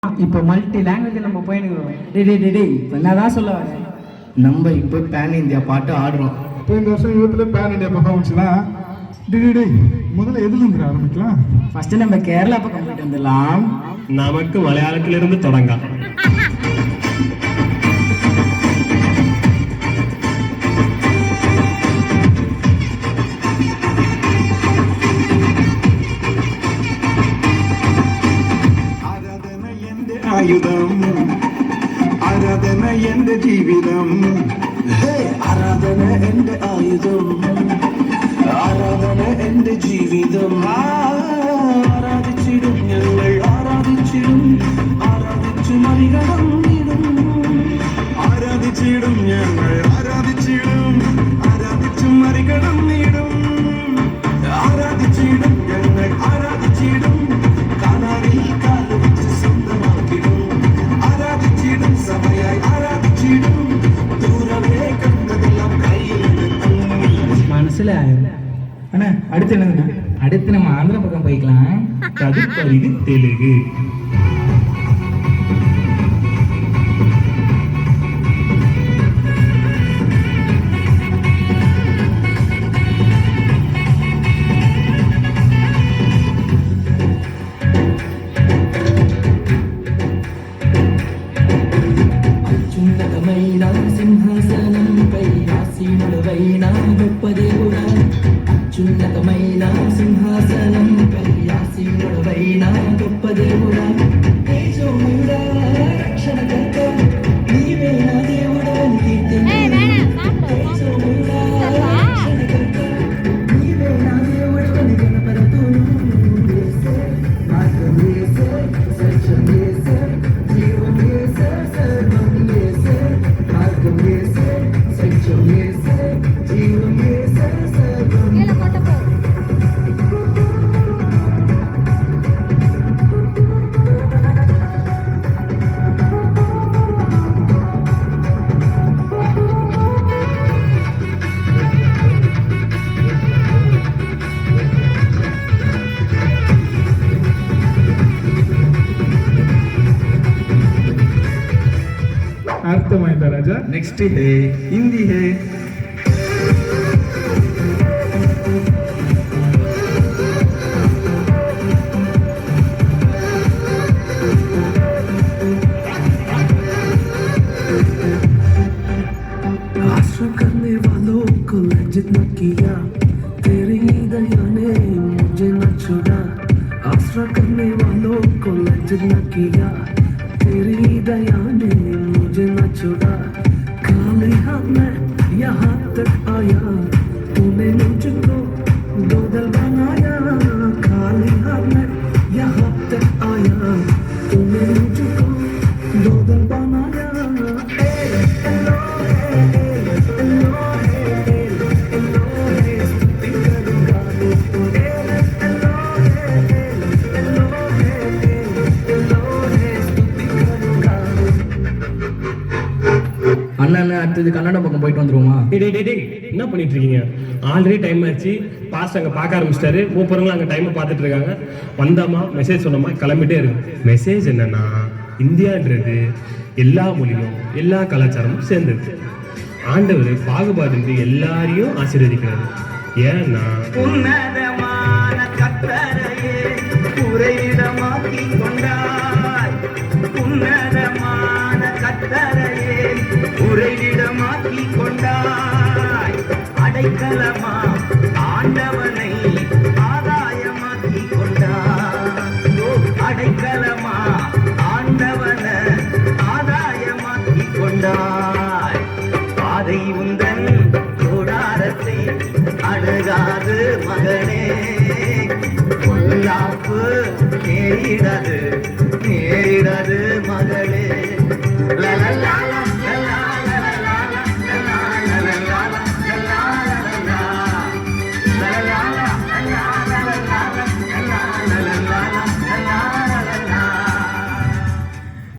இப்போ multi language நம்ம போயினுக்கிறோம். டேய் இப்போ என்னதான் சொல்ல வரேன், நம்ம இப்போ பேன் இந்தியா பாட்டு ஆடுறோம். இப்போ இந்த வருஷம் யூத்தில் பேன் இந்தியா பர்ஃபார்மன்ஸ்னா டேய் முதல்ல எதுலேருந்து ஆரம்பிக்கலாம்? ஃபர்ஸ்ட் நம்ம கேரளா பக்கம் போயிட்டு வந்துடலாம். நமக்கு மலையாளத்திலிருந்து தொடங்க. ആയുധം ആരാധന എന്റെ ജീവിതം ആരാധന എന്റെ ആയുധം ആരാധന എന്റെ ജീവിതം ആരാധിച്ചിടും ഞങ്ങൾ ആരാധിച്ചിടും ആരാധിച്ചു മറികടന്നിടും ആരാധിച്ചിടും ഞങ്ങൾ ആരാധിച്ചിടും ആരാധിച്ചു മറികടന്നിടും ആരാധിച്ചിടും ഞങ്ങൾ ആരാധിച്ചിടും കാനാവിൽ കാലുവച്ച് സ്വന്തമാക്കിടും ആരാധിച്ചിടും സമയായി ആരാധിച്ചിടും ദൂരവേ കണ്ടതെല്ലാം കയ്യിൽ മനസ്സിലായോ அண்ணா? அடுத்து என்னதுண்ணா? அடுத்து நம்ம ஆந்திரா பக்கம் போய்க்கலாம். ததுப்பரிது தெலுங்கு. అత్యున్నతమైన సింహాసనంపై ఆసీనుడవైన గొప్ప దేవుడా అత్యున్నతమైన సింహాసనంపై ఆసీనుడవైన గొప్ప దేవుడా తేజోమయుడా రక్షణకర్త నీవే నా దేవుడా తేజోమయుడా రక్షణకర్త నీవే నా దేవుడని గణపరతును యేసే మార్గం యేసే సత్యం యేసే జీవం యేసే సర్వం యేసే మార్గం యేసే సత్యం యేసే జీవం యేసే సర్వం అర్థమైందా రాజా? నెక్స్ట్ హే హిందీ హే. आश्रय करने वालों को लज्जित न किया, तेरी दया ने मुझे न छुड़ा। आश्रय करने वालों को लज्जित न किया, तेरी दया ने मुझे न छुड़ा। खाली हाथ में यहाँ तक आया, तूने मुझको दोदल बनाया। खाली हाथ में यहाँ तक आया, तूने मुझको दोदल बनाया। அண்ணன் அடுத்தது கன்னட பக்கம் போயிட்டு வந்துருவோமா? டேய் என்ன பண்ணிட்டு இருக்கீங்க? ஆல்ரெடி டைம் ஆச்சு. பாஸ்ட் அங்கே பார்க்க ஆரம்பிச்சிட்டாரு. மூப்பரங்களும் அங்கே டைமை பார்த்துட்டு இருக்காங்க. வந்தோமா மெசேஜ் சொன்னோமா கிளம்பிட்டே இருக்கு. மெசேஜ் என்னன்னா, இந்தியான்றது எல்லா மொழியும் எல்லா கலாச்சாரமும் சேர்ந்தது. ஆண்டவர் பாகுபாடு எல்லாரையும் ஆசீர்வதிக்கிறாரு. ஏன்னா உன்னதமான கர்த்தரையே உறைவிடமாக்கி கொண்டாய். உன்னதமான கர்த்தரையே உறைவிடமாக்கி கொண்டாய். அடைக்கலமா ஆண்டவனை ஆதாயமாக்கி கொண்டாய். அடைக்கலமா ஆண்டவனை ஆதாயமாக்கி கொண்டாய். பாதை உந்தன் கூடாரத்தை அணுகாது மகனே.